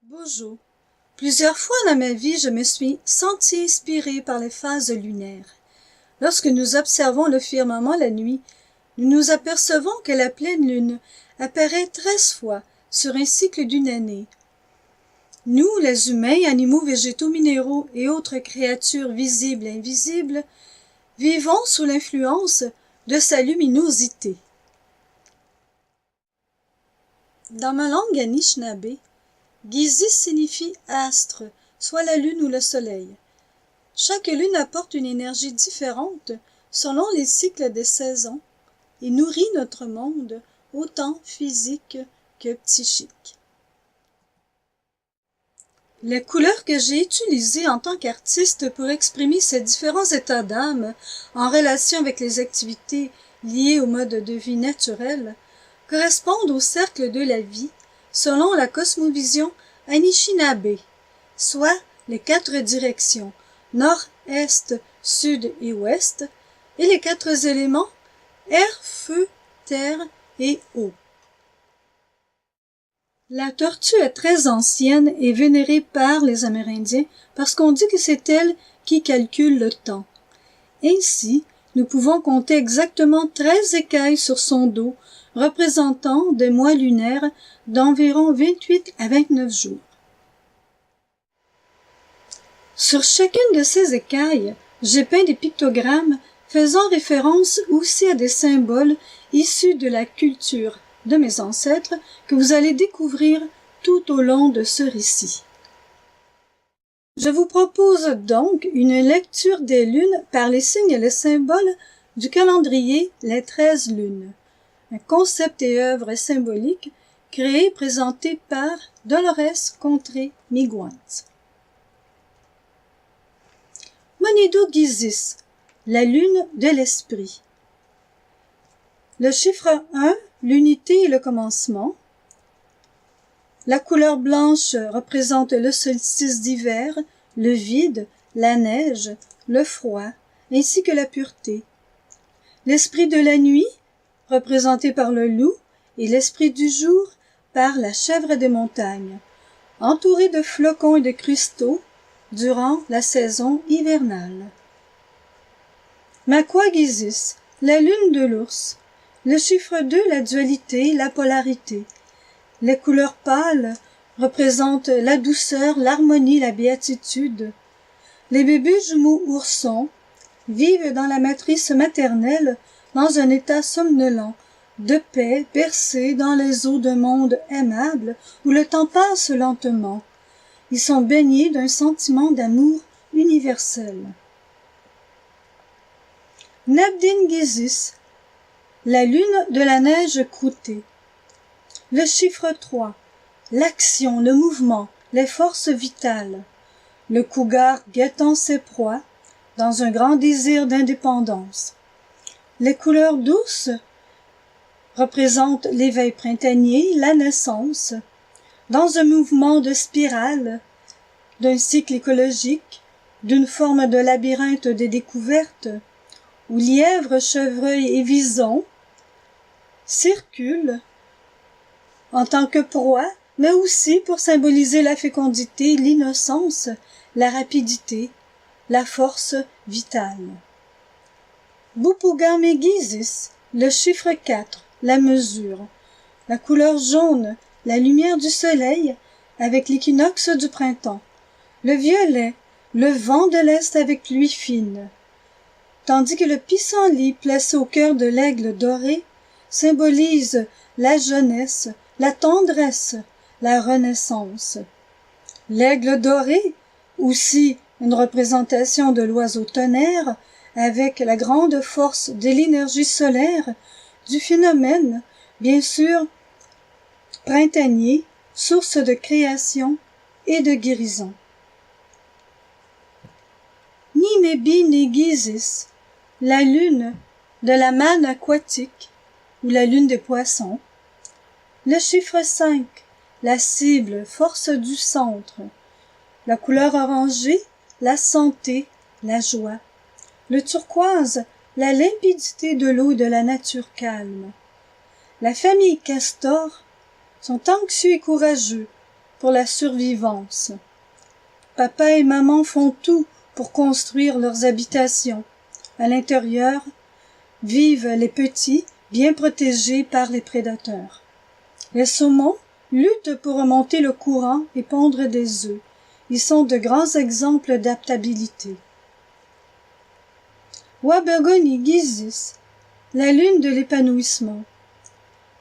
Bonjour. Plusieurs fois dans ma vie, je me suis sentie inspirée par les phases lunaires. Lorsque nous observons le firmament la nuit, nous nous apercevons que la pleine lune apparaît 13 fois sur un cycle d'une année. Nous, les humains, animaux, végétaux, minéraux et autres créatures visibles et invisibles, vivons sous l'influence de sa luminosité. Dans ma langue Anishinaabe, Gizis signifie astre, soit la lune ou le soleil. Chaque lune apporte une énergie différente selon les cycles des saisons et nourrit notre monde autant physique que psychique. Les couleurs que j'ai utilisées en tant qu'artiste pour exprimer ces différents états d'âme en relation avec les activités liées au mode de vie naturel correspondent au cercle de la vie selon la cosmovision Anishinaabe, soit les 4 directions, nord, est, sud et ouest, et les 4 éléments, air, feu, terre et eau. La tortue est très ancienne et vénérée par les Amérindiens parce qu'on dit que c'est elle qui calcule le temps. Ainsi, nous pouvons compter exactement 13 écailles sur son dos, représentant des mois lunaires d'environ 28 à 29 jours. Sur chacune de ces écailles, j'ai peint des pictogrammes faisant référence aussi à des symboles issus de la culture de mes ancêtres que vous allez découvrir tout au long de ce récit. Je vous propose donc une lecture des lunes par les signes et les symboles du calendrier Les 13 lunes, un concept et œuvre symbolique créé et présenté par Dolores Contré-Miguantz. Monido Gizis, la lune de l'esprit. Le chiffre 1, l'unité et le commencement. La couleur blanche représente le solstice d'hiver, le vide, la neige, le froid, ainsi que la pureté. L'esprit de la nuit, représenté par le loup, et l'esprit du jour par la chèvre des montagnes, entouré de flocons et de cristaux durant la saison hivernale. Makwa Gizis, la lune de l'ours. Le chiffre 2, la dualité, la polarité. Les couleurs pâles représentent la douceur, l'harmonie, la béatitude. Les bébés jumeaux oursons vivent dans la matrice maternelle dans un état somnolent, de paix, bercés dans les eaux d'un monde aimable où le temps passe lentement. Ils sont baignés d'un sentiment d'amour universel. Nabdin Gizis, la lune de la neige croûtée. Le chiffre 3, l'action, le mouvement, les forces vitales. Le cougar guettant ses proies dans un grand désir d'indépendance. Les couleurs douces représentent l'éveil printanier, la naissance, dans un mouvement de spirale, d'un cycle écologique, d'une forme de labyrinthe des découvertes, où lièvres, chevreuils et visons circulent en tant que proie, mais aussi pour symboliser la fécondité, l'innocence, la rapidité, la force vitale. Bupugame Gizis, le chiffre 4, la mesure, la couleur jaune, la lumière du soleil avec l'équinoxe du printemps, le violet, le vent de l'Est avec pluie fine, tandis que le pissenlit placé au cœur de l'aigle doré symbolise la jeunesse, la tendresse, la renaissance. L'aigle doré, aussi une représentation de l'oiseau tonnerre, avec la grande force de l'énergie solaire, du phénomène, bien sûr, printanier, source de création et de guérison. Nimebi Negizis, la lune de la manne aquatique, ou la lune des poissons. Le chiffre 5, la cible, force du centre. La couleur orangée, la santé, la joie. Le turquoise, la limpidité de l'eau et de la nature calme. La famille Castor sont anxieux et courageux, pour la survivance. Papa et maman font tout pour construire leurs habitations. À l'intérieur, vivent les petits, bien protégés par les prédateurs. Les saumons luttent pour remonter le courant et pondre des œufs. Ils sont de grands exemples d'adaptabilité. Wabergoni Gizis, la lune de l'épanouissement.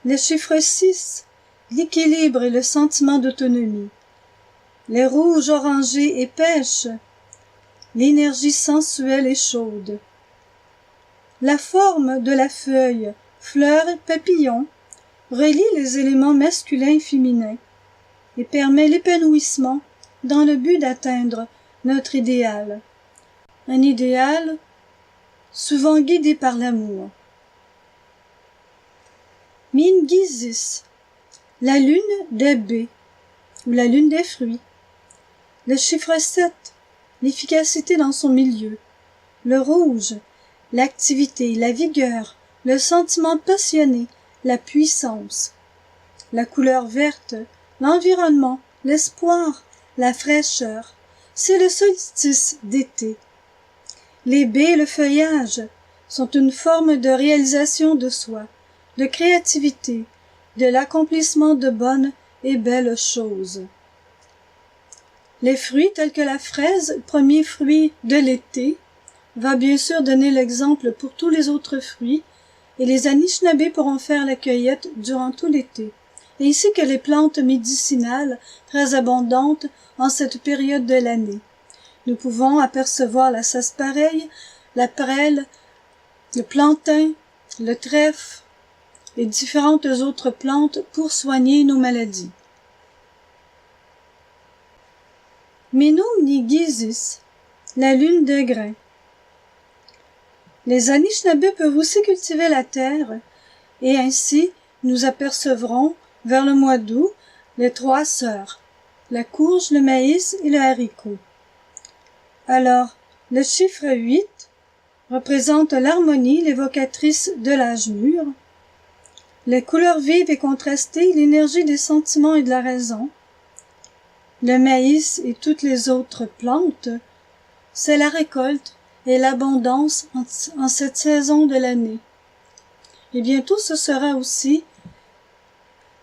Le chiffre 6, l'équilibre et le sentiment d'autonomie. Les rouges orangés et pêches, l'énergie sensuelle et chaude. La forme de la feuille, fleur et papillon, relie les éléments masculins et féminins et permet l'épanouissement dans le but d'atteindre notre idéal. Un idéal souvent guidé par l'amour. Min Gizis, la lune des baies ou la lune des fruits. Le chiffre 7, l'efficacité dans son milieu. Le rouge, l'activité, la vigueur, le sentiment passionné, la puissance. La couleur verte, l'environnement, l'espoir, la fraîcheur. C'est le solstice d'été. Les baies et le feuillage sont une forme de réalisation de soi, de créativité, de l'accomplissement de bonnes et belles choses. Les fruits tels que la fraise, premier fruit de l'été, va bien sûr donner l'exemple pour tous les autres fruits, et les Anishinabés pourront faire la cueillette durant tout l'été, ainsi que les plantes médicinales très abondantes en cette période de l'année. Nous pouvons apercevoir la sarsaparille, la prêle, le plantain, le trèfle et différentes autres plantes pour soigner nos maladies. Minum ni Gizis, la lune des grains. Les Anishinabés peuvent aussi cultiver la terre, et ainsi nous apercevrons, vers le mois d'août, les trois sœurs, la courge, le maïs et le haricot. Alors, le chiffre 8 représente l'harmonie, l'évocatrice de l'âge mûr, les couleurs vives et contrastées, l'énergie des sentiments et de la raison. Le maïs et toutes les autres plantes, c'est la récolte et l'abondance en cette saison de l'année. Et bientôt ce sera aussi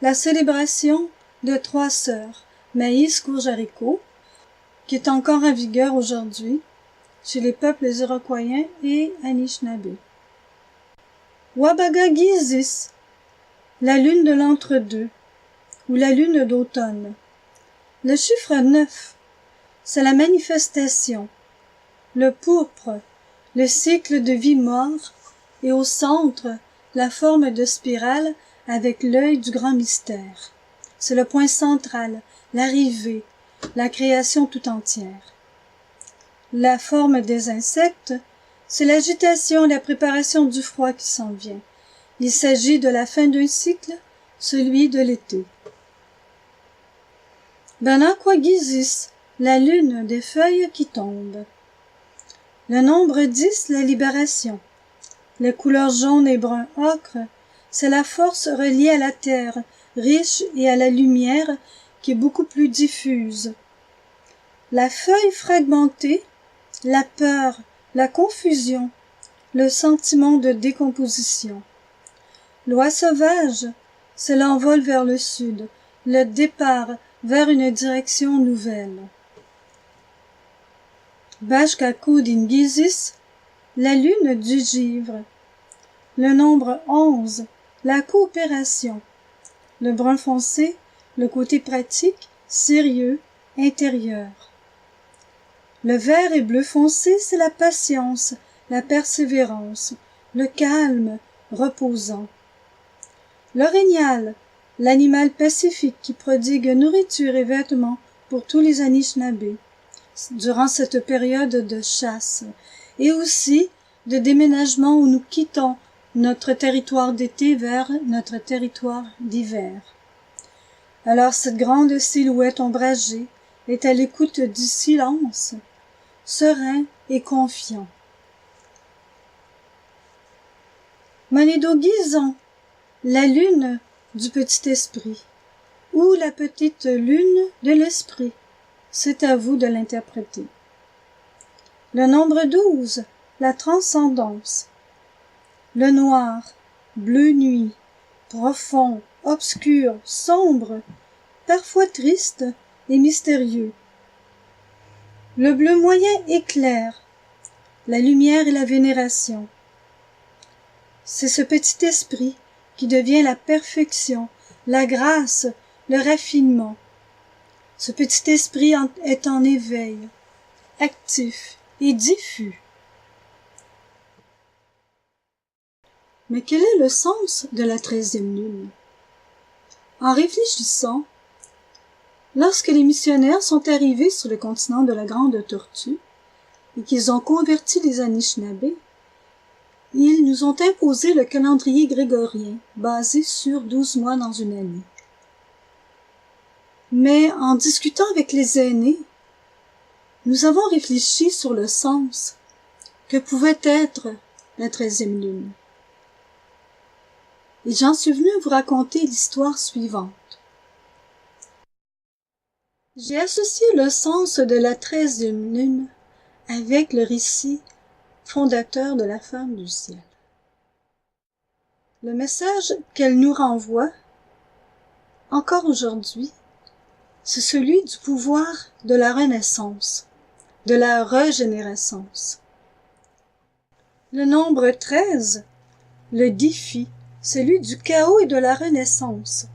la célébration de trois sœurs, maïs, courge, haricot, qui est encore en vigueur aujourd'hui chez les peuples iroquois et Anishinabés. Wabaga Gizis, la lune de l'entre-deux, ou la lune d'automne. Le chiffre 9, c'est la manifestation, le pourpre, le cycle de vie mort, et au centre, la forme de spirale avec l'œil du grand mystère. C'est le point central, l'arrivée, la création tout entière. La forme des insectes, c'est l'agitation et la préparation du froid qui s'en vient. Il s'agit de la fin d'un cycle, celui de l'été. Banakwa Gizis, la lune des feuilles qui tombent. Le nombre 10, la libération. Les couleurs jaune et brun ocre, c'est la force reliée à la terre, riche et à la lumière qui est beaucoup plus diffuse. La feuille fragmentée, la peur, la confusion, le sentiment de décomposition. L'oie sauvage, c'est l'envol vers le sud, le départ vers une direction nouvelle. Bashkakud Ingizis, la lune du givre. Le nombre 11, la coopération. Le brun foncé, le côté pratique, sérieux, intérieur. Le vert et bleu foncé, c'est la patience, la persévérance, le calme, reposant. L'orignal, l'animal pacifique qui prodigue nourriture et vêtements pour tous les Anishinabés durant cette période de chasse et aussi de déménagement où nous quittons notre territoire d'été vers notre territoire d'hiver. Alors cette grande silhouette ombragée est à l'écoute du silence, serein et confiant. Manido Gizon, la lune du petit esprit. ou la petite lune de l'esprit. C'est à vous de l'interpréter. Le nombre 12, la transcendance. Le noir, bleu nuit, profond, obscur, sombre, parfois triste et mystérieux. Le bleu moyen est clair, la lumière et la vénération. C'est ce petit esprit qui devient la perfection, la grâce, le raffinement. Ce petit esprit est en éveil, actif et diffus. Mais quel est le sens de la 13e lune? En réfléchissant, lorsque les missionnaires sont arrivés sur le continent de la Grande Tortue et qu'ils ont converti les Anishinabés, ils nous ont imposé le calendrier grégorien, basé sur 12 mois dans une année. Mais en discutant avec les aînés, nous avons réfléchi sur le sens que pouvait être la 13e lune. Et j'en suis venue vous raconter l'histoire suivante. J'ai associé le sens de la 13e lune avec le récit fondateur de la femme du ciel. Le message qu'elle nous renvoie, encore aujourd'hui, c'est celui du pouvoir de la renaissance, de la régénérescence. Le nombre 13, le défi, celui du chaos et de la renaissance.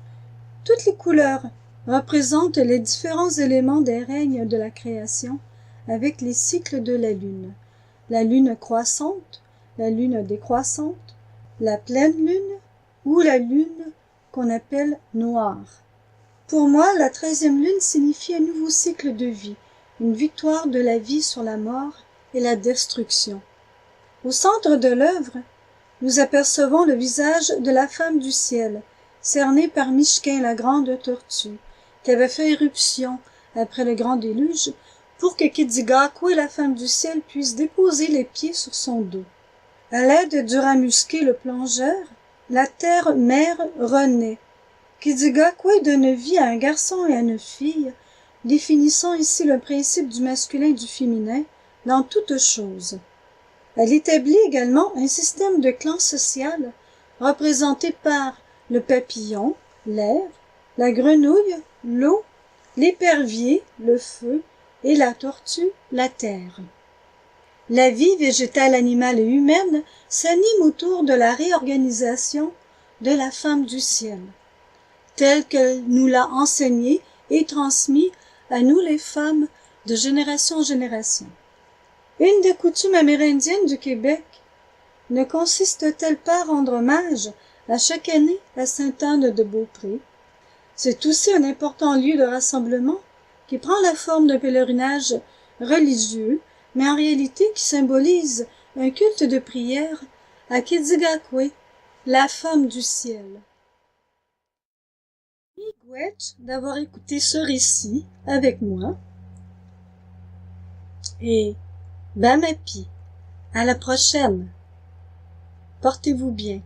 Toutes les couleurs représentent les différents éléments des règnes de la création avec les cycles de la lune croissante, la lune décroissante, la pleine lune ou la lune qu'on appelle noire. Pour moi, la 13e lune signifie un nouveau cycle de vie, une victoire de la vie sur la mort et la destruction. Au centre de l'œuvre, nous apercevons le visage de la femme du ciel, cernée par Mishkin, la grande tortue, qui avait fait éruption après le grand déluge pour que Kidzigakwe, la femme du ciel, puisse déposer les pieds sur son dos. À l'aide du rat musqué, le plongeur, la terre-mère renaît. Kidzigakwe donne vie à un garçon et à une fille, définissant ici le principe du masculin et du féminin dans toute chose. Elle établit également un système de clan social représenté par le papillon, l'air, la grenouille, l'eau, l'épervier, le feu, et la tortue, la terre. La vie végétale, animale et humaine s'anime autour de la réorganisation de la femme du ciel, telle qu'elle nous l'a enseignée et transmis à nous les femmes de génération en génération. Une des coutumes amérindiennes du Québec ne consiste-t-elle pas à rendre hommage à chaque année à Sainte-Anne de Beaupré? C'est aussi un important lieu de rassemblement qui prend la forme d'un pèlerinage religieux, mais en réalité qui symbolise un culte de prière à Kidzigakwe, la femme du ciel. Miigwech d'avoir écouté ce récit avec moi et Bamapi, à la prochaine. Portez-vous bien.